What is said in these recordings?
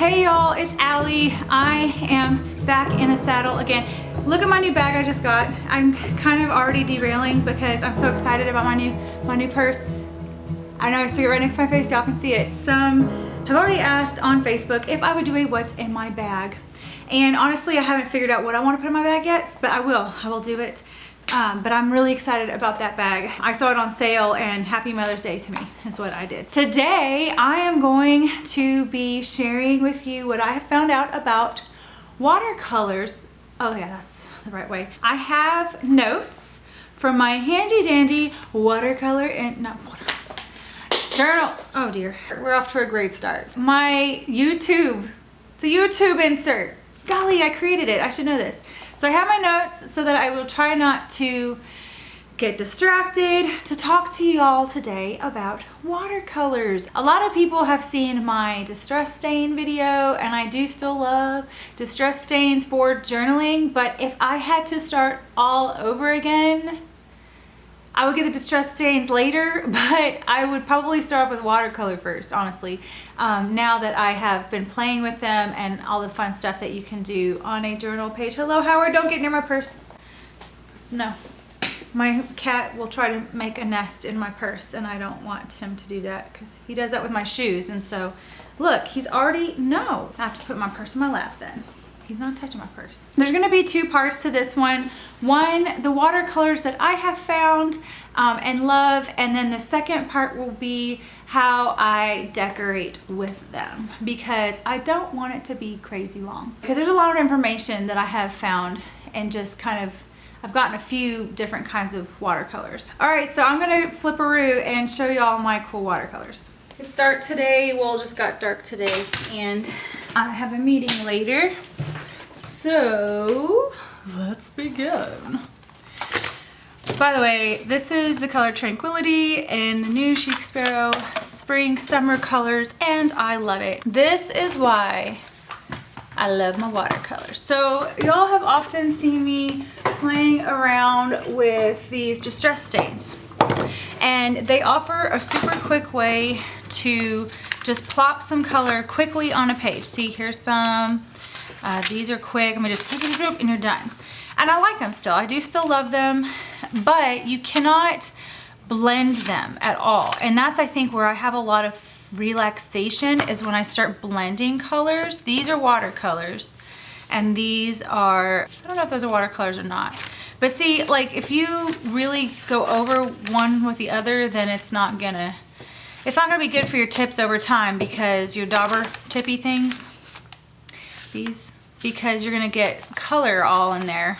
Hey y'all, it's Allie. I am back in the saddle again. Look at my new bag I just got. I'm kind of already derailing because I'm so excited about my new purse. I know I see it right next to my face, y'all can see it. Some have already asked on Facebook if I would do a what's in my bag. And honestly, I haven't figured out what I want to put in my bag yet, but I will do it. But I'm really excited about that bag. I saw it on sale and happy Mother's Day to me is what I did. Today, I am going to be sharing with you what I have found out about watercolors. Oh yeah, that's the right way. I have notes from my handy dandy watercolor and not water journal. Oh dear, we're off to a great start. My YouTube, it's a YouTube insert. Golly, I created it, I should know this. So I have my notes so that I will try not to get distracted to talk to y'all today about watercolors. A lot of people have seen my distress stain video, and I do still love distress stains for journaling, but if I had to start all over again, I would get the distress stains later, but I would probably start with watercolor first, honestly. Now that I have been playing with them and all the fun stuff that you can do on a journal page. Hello, Howard, don't get near my purse. No, my cat will try to make a nest in my purse, and I don't want him to do that because he does that with my shoes. And so, look, he's already, no. I have to put my purse in my lap then. He's not touching my purse. There's gonna be two parts to this one. One, the watercolors that I have found and love, and then the second part will be how I decorate with them, because I don't want it to be crazy long. Because there's a lot of information that I have found and just kind of, I've gotten a few different kinds of watercolors. All right, so I'm gonna flipperoo and show you all my cool watercolors. It's dark today, well, it just got dark today, and I have a meeting later. So let's begin. By the way, this is the color Tranquility in the new Chic Sparrow Spring Summer colors, and I love it. This is why I love my watercolors. So y'all have often seen me playing around with these distress stains, and they offer a super quick way to just plop some color quickly on a page. See, here's some. These are quick. I'm gonna just and you're done. And I like them still. I do still love them, but you cannot blend them at all. And that's, I think, where I have a lot of relaxation, is when I start blending colors. These are watercolors, and these are, I don't know if those are watercolors or not. But see, like, if you really go over one with the other, then it's not gonna be good for your tips over time, because your dauber tippy things, these, because you're gonna get color all in there.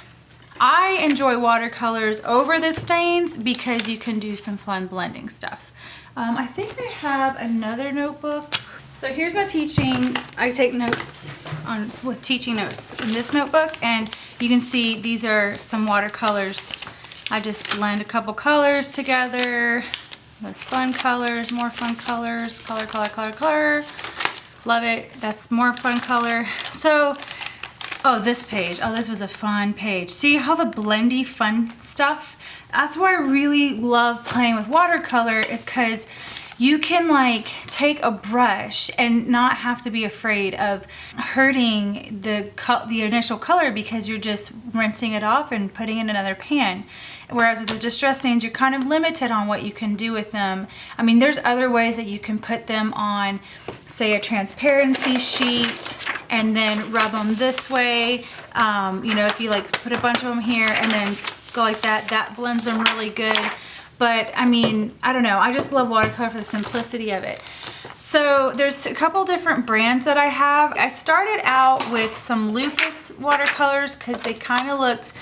I enjoy watercolors over the stains because you can do some fun blending stuff. I think I have another notebook. So here's my teaching. I take notes with teaching notes in this notebook, and you can see these are some watercolors. I just blend a couple colors together. Those fun colors, more fun colors, color, color, color, color. Love it. That's more fun color. So, oh, this page. Oh, this was a fun page. See how the blendy fun stuff? That's why I really love playing with watercolor, is because you can like take a brush and not have to be afraid of hurting the initial color, because you're just rinsing it off and putting it in another pan. Whereas with the distress stains, you're kind of limited on what you can do with them. I mean, there's other ways that you can put them on, say, a transparency sheet and then rub them this way. You know, if you like put a bunch of them here and then go like that, that blends them really good. But I mean, I don't know, I just love watercolor for the simplicity of it. So there's a couple different brands that I have. I started out with some Lukas watercolors because they kind of looked,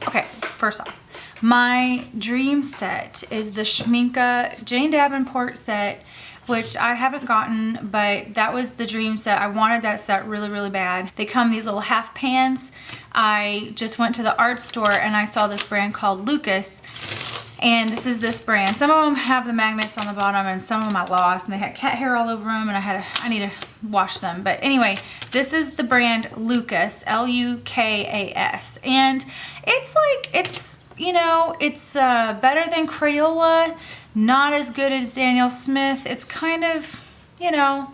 okay, first off, my dream set is the Schminke Jane Davenport set, which I haven't gotten, but that was the dream set. I wanted that set really, really bad. They come in these little half pans. I just went to the art store and I saw this brand called Lukas, and this is this brand. Some of them have the magnets on the bottom, and some of them I lost, and they had cat hair all over them, and I need to wash them. But anyway, this is the brand Lukas, L-U-K-A-S, and it's like, it's, you know, it's better than Crayola, not as good as Daniel Smith. It's kind of, you know,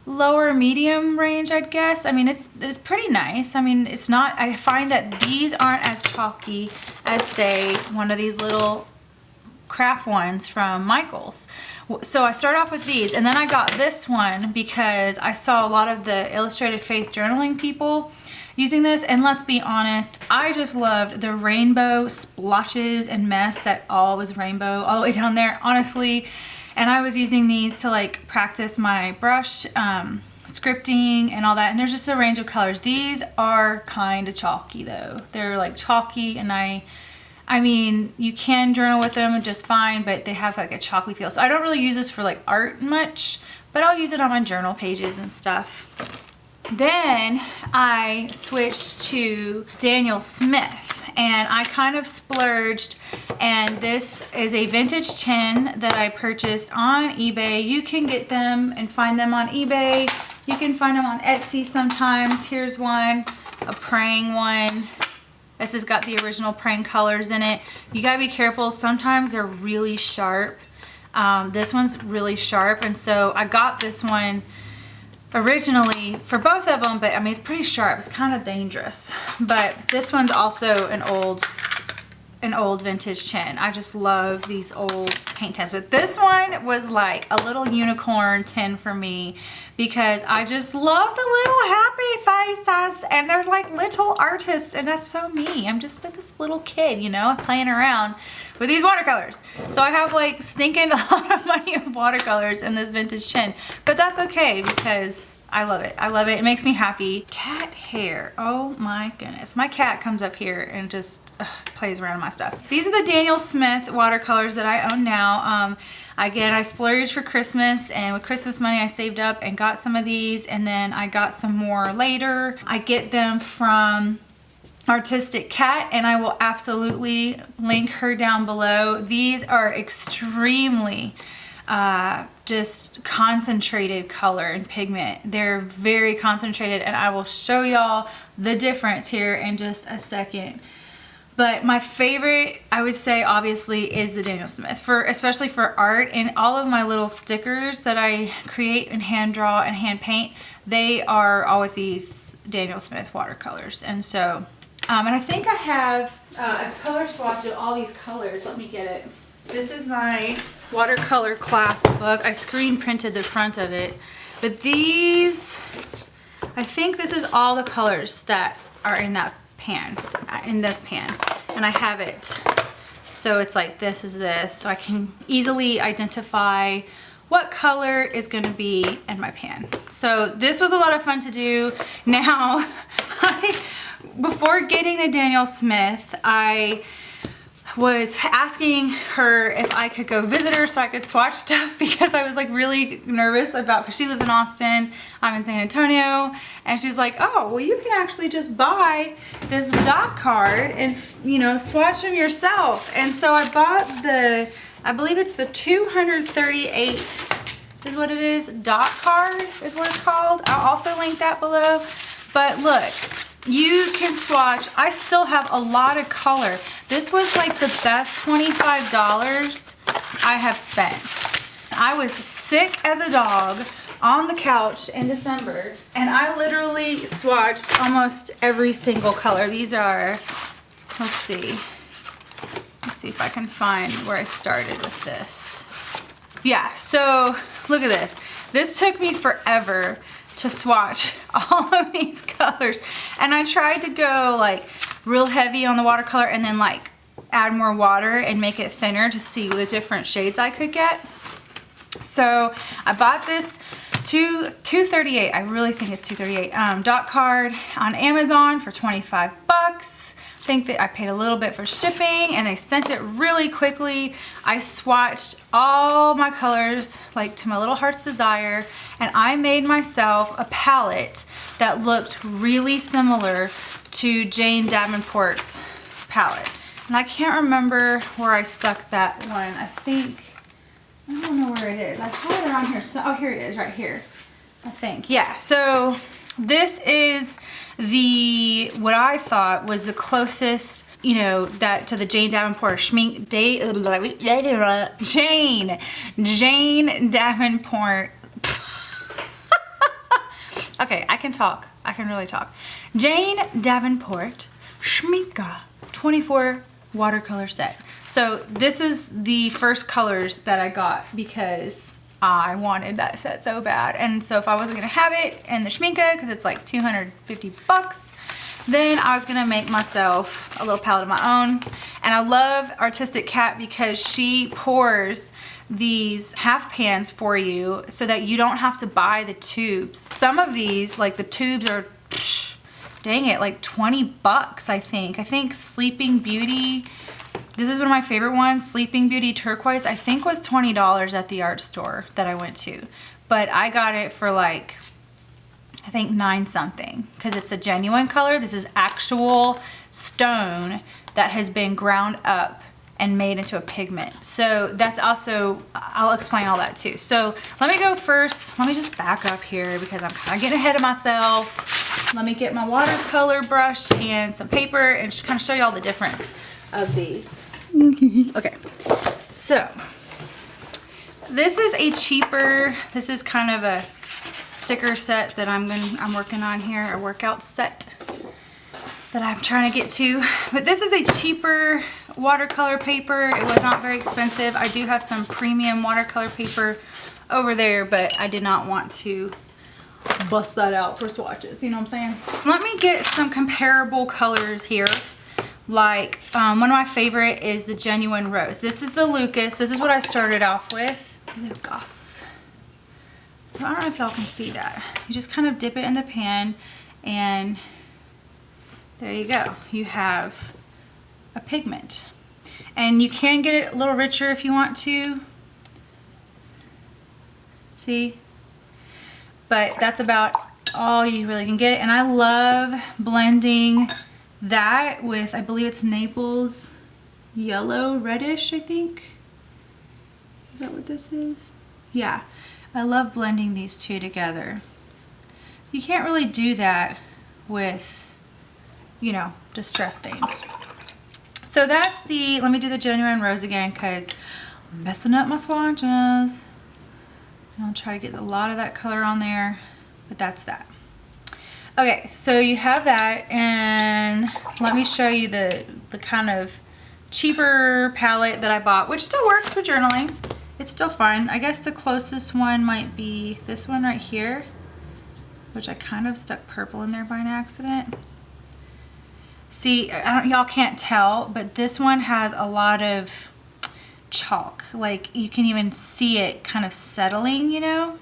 lower medium range, I'd guess. I mean, it's pretty nice. I mean, it's not, I find that these aren't as chalky as, say, one of these little craft ones from Michaels. So I start off with these, and then I got this one because I saw a lot of the Illustrated Faith journaling people using this, and let's be honest, I just loved the rainbow splotches and mess that all was rainbow all the way down there, honestly. And I was using these to like practice my brush scripting and all that, and there's just a range of colors. These are kind of chalky though. They're like chalky, and I mean, you can journal with them just fine, but they have like a chalky feel. So I don't really use this for like art much, but I'll use it on my journal pages and stuff. Then I switched to Daniel Smith, and I kind of splurged, and this is a vintage tin that I purchased on eBay. You can get them and find them on eBay. You can find them on Etsy sometimes. Here's one, a praying one. This has got the original praying colors in it. You gotta be careful, sometimes they're really sharp. This one's really sharp, and so I got this one originally for both of them, but I mean, it's pretty sharp. It's kind of dangerous. But this one's also an old vintage tin. I just love these old paint tins. But this one was like a little unicorn tin for me because I just love the little happy faces, and they're like little artists, and that's so me. I'm just like this little kid, you know, playing around with these watercolors. So I have like stinking a lot of money of watercolors in this vintage tin, but that's okay because I love it. I love it. It makes me happy. Cat hair. Oh my goodness. My cat comes up here and just plays around with my stuff. These are the Daniel Smith watercolors that I own now. Again, I splurged for Christmas, and with Christmas money I saved up and got some of these, and then I got some more later. I get them from ArtisticKatt, and I will absolutely link her down below. These are extremely just concentrated color and pigment. They're very concentrated, and I will show y'all the difference here in just a second. But my favorite, I would say, obviously, is the Daniel Smith, especially for art. And all of my little stickers that I create and hand draw and hand paint, they are all with these Daniel Smith watercolors. And so, and I think I have a color swatch of all these colors. Let me get it. This is my watercolor class book. I screen printed the front of it. But these, I think this is all the colors that are in that pan, in this pan, and I have it so it's like this is this, so I can easily identify what color is going to be in my pan. So this was a lot of fun to do. Now, before getting the Daniel Smith, I was asking her if I could go visit her so I could swatch stuff, because I was like really nervous about, because she lives in Austin, I'm in San Antonio, and she's like, oh, well, you can actually just buy this dot card and, you know, swatch them yourself. And so I bought the, I believe it's the 238 is what it is, dot card is what it's called. I'll also link that below. But look, you can swatch. I still have a lot of color. This was like the best $25 I have spent. I was sick as a dog on the couch in December, and I literally swatched almost every single color. These are, let's see if I can find where I started with this. Yeah, so look at this. This took me forever to swatch all of these colors, and I tried to go like real heavy on the watercolor and then like add more water and make it thinner to see the different shades I could get. So I bought this 238, I really think it's 238 dot card on Amazon for 25 bucks. I think that I paid a little bit for shipping, and they sent it really quickly. I swatched all my colors like to my little heart's desire, and I made myself a palette that looked really similar to Jane Davenport's palette. And I can't remember where I stuck that one. I don't know where it is. I had it on here. So, oh, here it is, right here, I think. Yeah, so this is what I thought was the closest, you know, that to the Jane Davenport Jane Davenport Okay, I can talk. I can really talk. Jane Davenport Schminke 24 watercolor set. So this is the first colors that I got because I wanted that set so bad. And so if I wasn't gonna have it in the Schminke, because it's like 250 bucks, then I was gonna make myself a little palette of my own. And I love ArtisticKatt because she pours these half pans for you so that you don't have to buy the tubes. Some of these, like the tubes are, dang it, like 20 bucks, I think. I think Sleeping Beauty, this is one of my favorite ones, Sleeping Beauty Turquoise, I think was $20 at the art store that I went to. But I got it for like, I think 9 something, because it's a genuine color. This is actual stone that has been ground up and made into a pigment. So that's also, I'll explain all that too. So let me go first, let me just back up here because I'm kind of getting ahead of myself. Let me get my watercolor brush and some paper and just kind of show you all the difference of these. Okay, so this is a cheaper, this is kind of a sticker set that I'm working on here, a workout set that I'm trying to get to. But this is a cheaper watercolor paper. It was not very expensive. I do have some premium watercolor paper over there, but I did not want to bust that out for swatches, you know what I'm saying? Let me get some comparable colors here. Like one of my favorite is the Genuine Rose. This is the Lukas. This is what I started off with. Lukas. So I don't know if y'all can see that. You just kind of dip it in the pan and there you go. You have a pigment. And you can get it a little richer if you want to. See? But that's about all you really can get. And I love blending that with, I believe it's Naples yellow, reddish, I think. Is that what this is? Yeah. I love blending these two together. You can't really do that with, you know, distress stains. So that's the, let me do the Genuine Rose again because I'm messing up my swatches. I'll try to get a lot of that color on there, but that's that. Okay, so you have that, and let me show you the kind of cheaper palette that I bought, which still works for journaling. It's still fine. I guess the closest one might be this one right here, which I kind of stuck purple in there by an accident. See, y'all can't tell, but this one has a lot of chalk. Like you can even see it kind of settling, you know?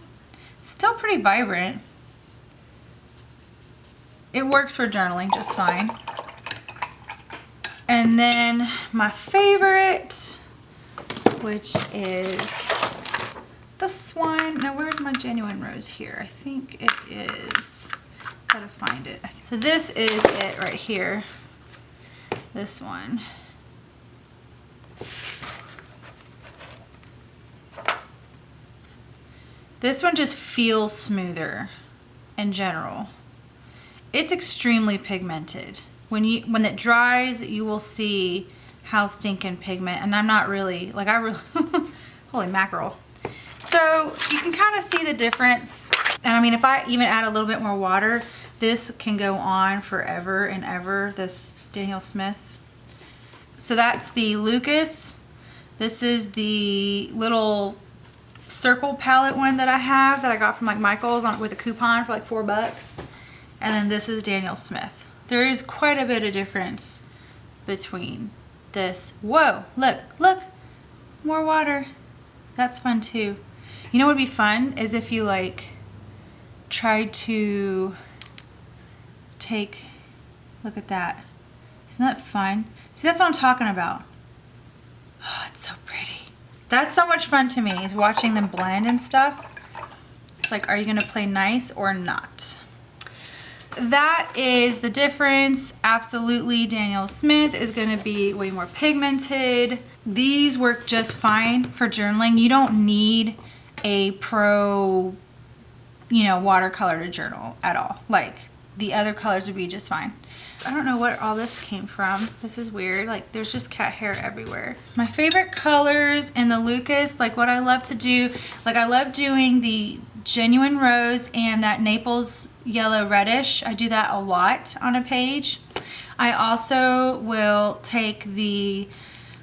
Still pretty vibrant. It works for journaling just fine. And then my favorite, which is this one. Now where's my Genuine Rose here? I think it is, gotta find it. So this is it right here. This one. This one just feels smoother in general. It's extremely pigmented. When it dries, you will see how stinking pigment, and I'm not really, like holy mackerel. So you can kind of see the difference. And I mean, if I even add a little bit more water, this can go on forever and ever, this Daniel Smith. So that's the Lukas. This is the little circle palette one that I have that I got from like Michael's with a coupon for like $4. And then this is Daniel Smith. There is quite a bit of difference between this. Whoa, look, more water. That's fun too. You know what would be fun is if you like tried to take, look at that. Isn't that fun? See, that's what I'm talking about. Oh, it's so pretty. That's so much fun to me, is watching them blend and stuff. It's like, are you gonna play nice or not? That is the difference. Absolutely, Daniel Smith is gonna be way more pigmented. These work just fine for journaling. You don't need a pro, you know, watercolor to journal at all. Like, the other colors would be just fine. I don't know what all this came from. This is weird. Like there's just cat hair everywhere. My favorite colors in the Lukas, like what I love to do, like I love doing the genuine rose and that Naples yellow reddish. I do that a lot on a page. I also will take the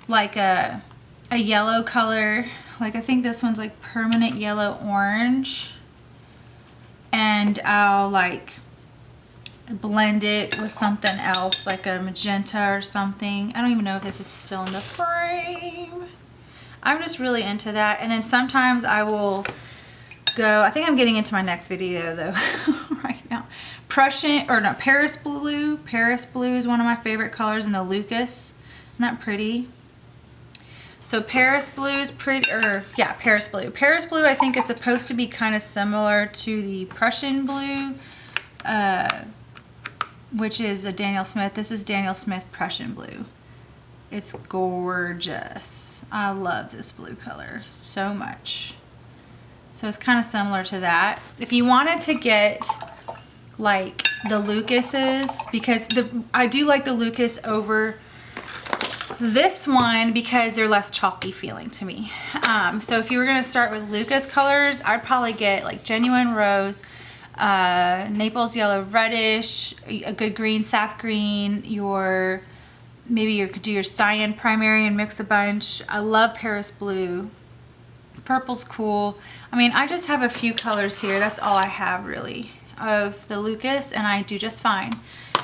like a yellow color, like I think this one's like permanent yellow orange, and I'll like blend it with something else like a magenta or something. I don't even know if this is still in the frame. I'm just really into that. And then sometimes I will go, I think I'm getting into my next video though right now. Paris blue. Paris blue is one of my favorite colors in the Lukas. Isn't that pretty? So Paris blue is pretty, or yeah, Paris blue. Paris blue I think is supposed to be kind of similar to the Prussian blue, which is a Daniel Smith. This is Daniel Smith Prussian blue. It's gorgeous. I love this blue color so much. So it's kind of similar to that. If you wanted to get like the Lukases, because I do like the Lukas over this one because they're less chalky feeling to me. So if you were gonna start with Lukas colors, I'd probably get like genuine rose, Naples yellow reddish, a good green, sap green, maybe you could do your cyan primary and mix a bunch. I love Paris blue. Purple's cool. I mean, I just have a few colors here. That's all I have really of the Lukas, and I do just fine.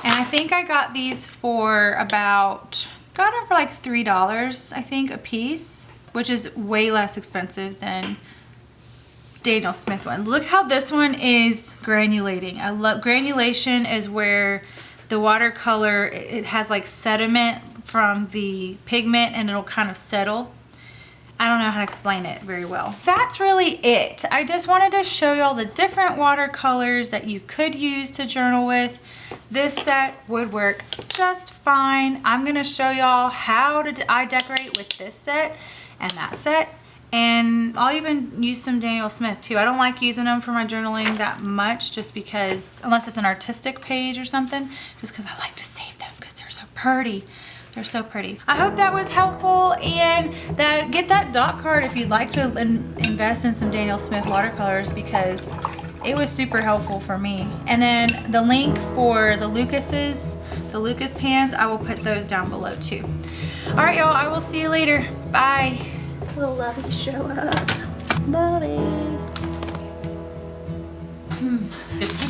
And I think I got these for got them for like $3, I think, a piece, which is way less expensive than Daniel Smith one. Look how this one is granulating. I love granulation. Is where the watercolor, it has like sediment from the pigment and it'll kind of settle. I don't know how to explain it very well. That's really it. I just wanted to show y'all the different watercolors that you could use to journal with. This set would work just fine. I'm gonna show y'all how I decorate with this set and that set. And I'll even use some Daniel Smith too. I don't like using them for my journaling that much, just because, unless it's an artistic page or something, just because I like to save them because they're so pretty. They're so pretty. I hope that was helpful, and get that dot card if you'd like to invest in some Daniel Smith watercolors, because it was super helpful for me. And then the link for the Lukas pans, I will put those down below too. All right, y'all, I will see you later. Bye. Will Lovey show up? Lovey. Just